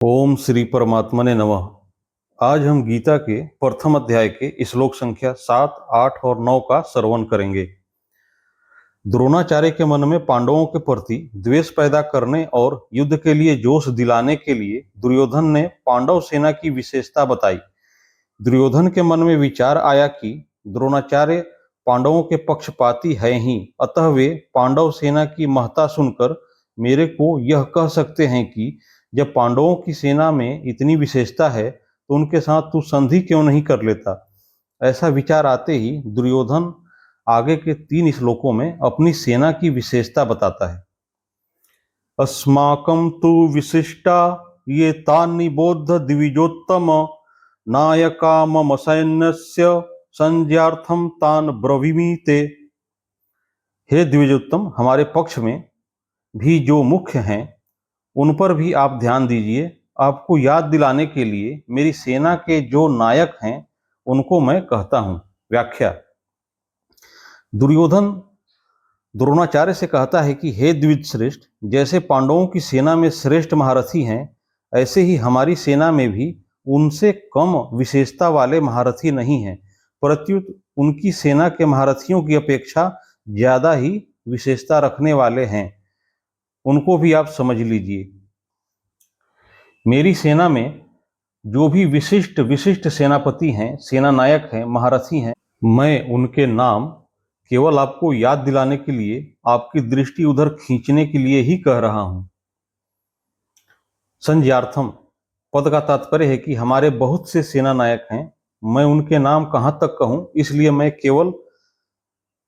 ओम श्री परमात्मने नमः। आज हम गीता के प्रथम अध्याय के श्लोक संख्या 7, 8 और 9 का श्रवण करेंगे। द्रोणाचार्य के मन में पांडवों के प्रति द्वेष पैदा करने और युद्ध के लिए जोश दिलाने के लिए दुर्योधन ने पांडव सेना की विशेषता बताई। दुर्योधन के मन में विचार आया कि द्रोणाचार्य पांडवों के पक्षपाती हैं ही, अतः वे पांडव सेना की महत्ता सुनकर मेरे को यह कह सकते हैं कि जब पांडवों की सेना में इतनी विशेषता है तो उनके साथ तू संधि क्यों नहीं कर लेता। ऐसा विचार आते ही दुर्योधन आगे के 3 श्लोकों में अपनी सेना की विशेषता बताता है। अस्माकं तु विशिष्टा ये तान्निबोध्य द्विजोत्तम नायका मम सैन्यस्य संज्ञार्थम तान ब्रवीमि ते। हे द्विजोत्तम, हमारे पक्ष में भी जो मुख्य हैं उन पर भी आप ध्यान दीजिए। आपको याद दिलाने के लिए मेरी सेना के जो नायक हैं उनको मैं कहता हूं। व्याख्या। दुर्योधन द्रोणाचार्य से कहता है कि हे द्विज श्रेष्ठ, जैसे पांडवों की सेना में श्रेष्ठ महारथी हैं, ऐसे ही हमारी सेना में भी उनसे कम विशेषता वाले महारथी नहीं हैं, प्रत्युत उनकी सेना के महारथियों की अपेक्षा ज्यादा ही विशेषता रखने वाले हैं। उनको भी आप समझ लीजिए। मेरी सेना में जो भी विशिष्ट विशिष्ट सेनापति हैं, सेना नायक हैं, महारथी हैं, मैं उनके नाम केवल आपको याद दिलाने के लिए, आपकी दृष्टि उधर खींचने के लिए ही कह रहा हूं। संज्ञार्थम पद का तात्पर्य है कि हमारे बहुत से सेना नायक हैं, मैं उनके नाम कहां तक कहूं, इसलिए मैं केवल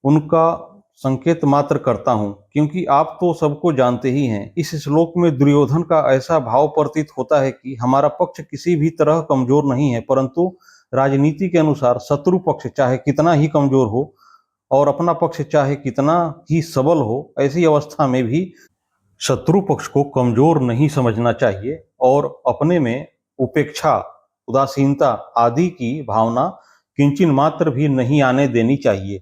उनका संकेत मात्र करता हूं, क्योंकि आप तो सबको जानते ही हैं। इस श्लोक में दुर्योधन का ऐसा भाव प्रतीत होता है कि हमारा पक्ष किसी भी तरह कमजोर नहीं है, परंतु राजनीति के अनुसार शत्रु पक्ष चाहे कितना ही कमजोर हो और अपना पक्ष चाहे कितना ही सबल हो, ऐसी अवस्था में भी शत्रु पक्ष को कमजोर नहीं समझना चाहिए और अपने में उपेक्षा, उदासीनता आदि की भावना किंचिन मात्र भी नहीं आने देनी चाहिए।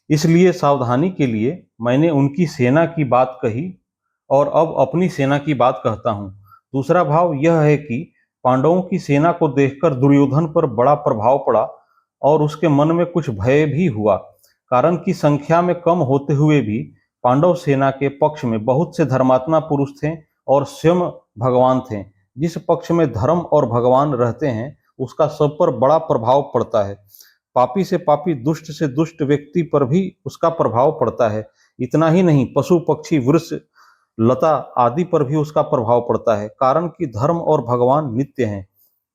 इसलिए सावधानी के लिए मैंने उनकी सेना की बात कही और अब अपनी सेना की बात कहता हूं। दूसरा भाव यह है कि पांडवों की सेना को देखकर दुर्योधन पर बड़ा प्रभाव पड़ा और उसके मन में कुछ भय भी हुआ, कारण कि संख्या में कम होते हुए भी पांडव सेना के पक्ष में बहुत से धर्मात्मा पुरुष थे और स्वयं भगवान थे। जिस पक्ष में धर्म और भगवान रहते हैं उसका सब पर बड़ा प्रभाव पड़ता है। पापी से पापी, दुष्ट से दुष्ट व्यक्ति पर भी उसका प्रभाव पड़ता है। इतना ही नहीं, पशु पक्षी वृक्ष लता आदि पर भी उसका प्रभाव पड़ता है, कारण कि धर्म और भगवान नित्य हैं।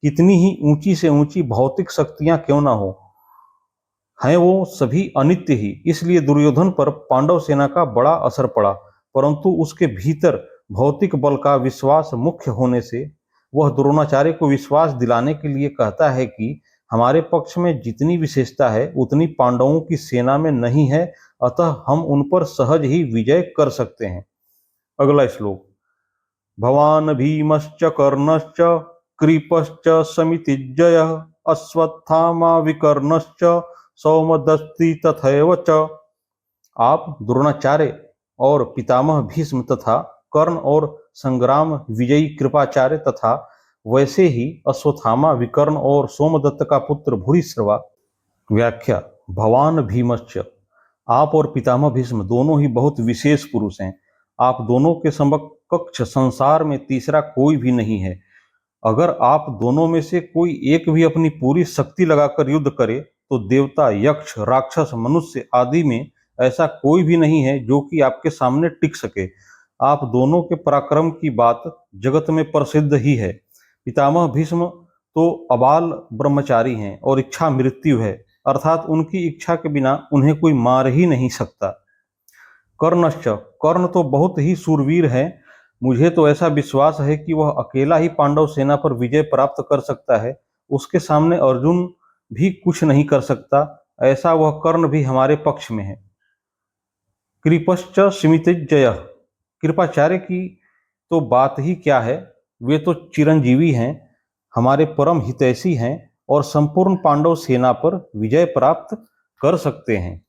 कितनी ही ऊंची से ऊंची भौतिक शक्तियां क्यों ना हो, हैं वो सभी अनित्य ही। इसलिए दुर्योधन पर पांडव सेना का बड़ा असर पड़ा, परंतु उसके भीतर भौतिक बल का विश्वास मुख्य होने से वह द्रोणाचार्य को विश्वास दिलाने के लिए कहता है कि हमारे पक्ष में जितनी विशेषता है उतनी पांडवों की सेना में नहीं है, अतः हम उन पर सहज ही विजय कर सकते हैं। अगला श्लोक। भवान भीमश्च कर्णश्च कृपश्च समितिज्जयः अश्वत्थामा विकर्णश्च सौमदस्ति तथैव च। आप द्रोणाचार्य और पितामह भीष्म तथा कर्ण और संग्राम विजयी कृपाचार्य तथा वैसे ही अश्वत्थामा, विकर्ण और सोमदत्त का पुत्र भूरिश्रवा। व्याख्या। भवान भीमश्च, आप और पितामह भीष्म दोनों ही बहुत विशेष पुरुष हैं। आप दोनों के समकक्ष संसार में तीसरा कोई भी नहीं है। अगर आप दोनों में से कोई एक भी अपनी पूरी शक्ति लगाकर युद्ध करे तो देवता, यक्ष, राक्षस, मनुष्य आदि में ऐसा कोई भी नहीं है जो कि आपके सामने टिक सके। आप दोनों के पराक्रम की बात जगत में प्रसिद्ध ही है। पितामह भीष्म तो अबाल ब्रह्मचारी हैं और इच्छा मृत्यु है, अर्थात उनकी इच्छा के बिना उन्हें कोई मार ही नहीं सकता। कर्णश्च, कर्ण तो बहुत ही सूरवीर है। मुझे तो ऐसा विश्वास है कि वह अकेला ही पांडव सेना पर विजय प्राप्त कर सकता है। उसके सामने अर्जुन भी कुछ नहीं कर सकता, ऐसा वह कर्ण भी हमारे पक्ष में है। कृपश्च स्मितजय, कृपाचार्य की तो बात ही क्या है, वे तो चिरंजीवी हैं, हमारे परम हितैषी हैं और संपूर्ण पांडव सेना पर विजय प्राप्त कर सकते हैं।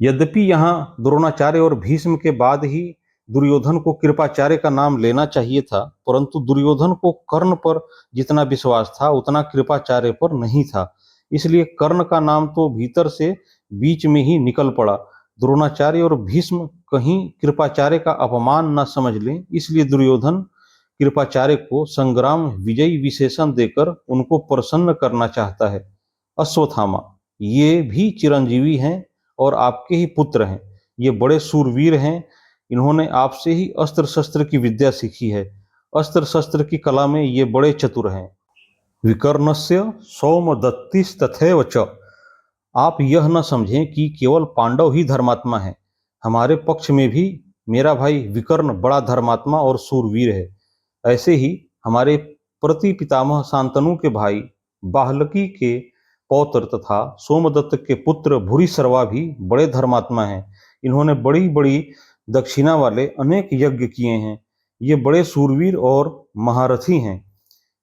यद्यपि यहाँ द्रोणाचार्य और भीष्म के बाद ही दुर्योधन को कृपाचार्य का नाम लेना चाहिए था, परंतु दुर्योधन को कर्ण पर जितना विश्वास था उतना कृपाचार्य पर नहीं था। इसलिए कर्ण का नाम तो भीतर से बीच में ही निकल पड़ा। द्रोणाचार्य और भीष्म कहीं कृपाचार्य का अपमान न समझ लें, इसलिए दुर्योधन कृपाचार्य को संग्राम विजयी विशेषण देकर उनको प्रसन्न करना चाहता है। अश्वत्थामा ये भी चिरंजीवी हैं और आपके ही पुत्र हैं। ये बड़े सूरवीर हैं। इन्होंने आपसे ही अस्त्र शस्त्र की विद्या सीखी है। अस्त्र शस्त्र की कला में ये बड़े चतुर हैं। विकर्णस्य सौमदत्तिस्तथैव च। आप यह न समझें कि केवल पांडव ही धर्मात्मा हैं। हमारे पक्ष में भी मेरा भाई विकर्ण बड़ा धर्मात्मा और सूरवीर है। ऐसे ही हमारे प्रति पितामह शांतनु के भाई बाहलकी के पौत्र तथा सोमदत्त के पुत्र भूरिश्रवा भी बड़े धर्मात्मा हैं। इन्होंने बड़ी बड़ी दक्षिणा वाले अनेक यज्ञ किए हैं। ये बड़े सूरवीर और महारथी हैं।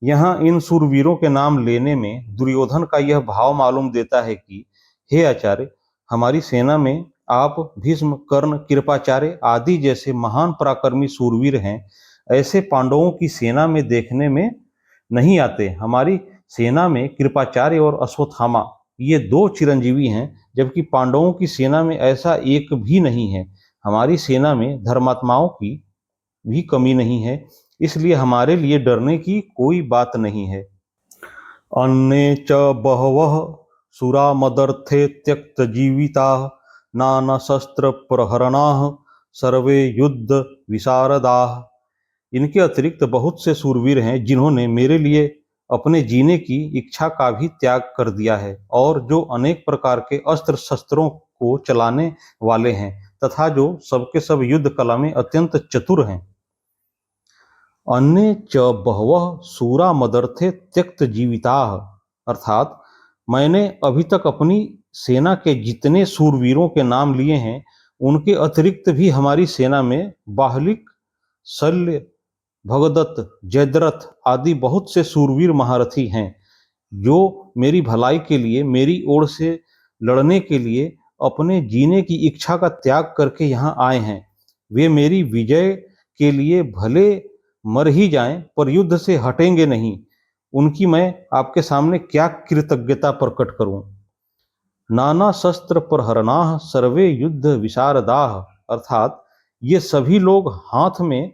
यहाँ इन सूरवीरों के नाम लेने में दुर्योधन का यह भाव मालूम देता है कि हे आचार्य, हमारी सेना में आप भीष्म, कर्ण, कृपाचार्य आदि जैसे महान पराक्रमी सूरवीर हैं। ऐसे पांडवों की सेना में देखने में नहीं आते। हमारी सेना में कृपाचार्य और अश्वत्थामा ये दो चिरंजीवी हैं, जबकि पांडवों की सेना में ऐसा एक भी नहीं है। हमारी सेना में धर्मात्माओं की भी कमी नहीं है, इसलिए हमारे लिए डरने की कोई बात नहीं है। अन्ये च बहवः सुरा मदर्थे त्यक्त जीविता नाना शस्त्र प्रहरणाः सर्वे युद्ध विशारदाः। इनके अतिरिक्त बहुत से सूरवीर हैं जिन्होंने मेरे लिए अपने जीने की इच्छा का भी त्याग कर दिया है और जो अनेक प्रकार के अस्त्र शस्त्रों को चलाने वाले हैं तथा जो सबके सब युद्ध कला में अत्यंत चतुर हैं। अन्य च बहवः सूरा मदर्थे त्यक्त जीविताः, अर्थात मैंने अभी तक अपनी सेना के जितने सूरवीरों के नाम लिए हैं उनके अतिरिक्त भी हमारी सेना में बाहलिक, शल्य, भगदत्त, जयद्रथ आदि बहुत से सूरवीर महारथी हैं जो मेरी भलाई के लिए, मेरी ओर से लड़ने के लिए अपने जीने की इच्छा का त्याग करके यहाँ आए हैं। वे मेरी विजय के लिए भले मर ही जाएं पर युद्ध से हटेंगे नहीं। उनकी मैं आपके सामने क्या कृतज्ञता प्रकट करूं। नाना शस्त्र प्रहरणाः सर्वे युद्ध विशारदाः, अर्थात ये सभी लोग हाथ में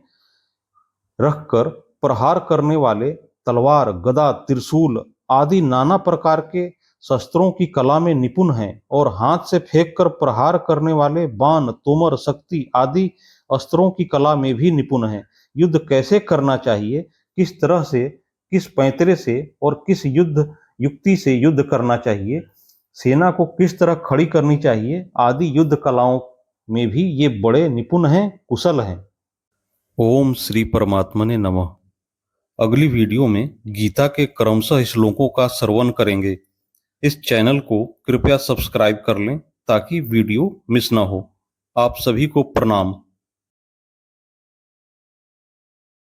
रखकर प्रहार करने वाले तलवार, गदा, त्रिशूल आदि नाना प्रकार के शस्त्रों की कला में निपुण हैं और हाथ से फेंककर प्रहार करने वाले बाण, तोमर, शक्ति आदि अस्त्रों की कला में भी निपुण हैं। युद्ध कैसे करना चाहिए, किस तरह से, किस पैंतरे से और किस युद्ध युक्ति से युद्ध करना चाहिए, सेना को किस तरह खड़ी करनी चाहिए आदि युद्ध कलाओं में भी ये बड़े निपुण हैं, कुशल हैं। ओम श्री परमात्मने नमः। अगली वीडियो में गीता के क्रमशः श्लोकों का श्रवण करेंगे। इस चैनल को कृपया सब्सक्राइब कर लें ताकि वीडियो मिस ना हो। आप सभी को प्रणाम।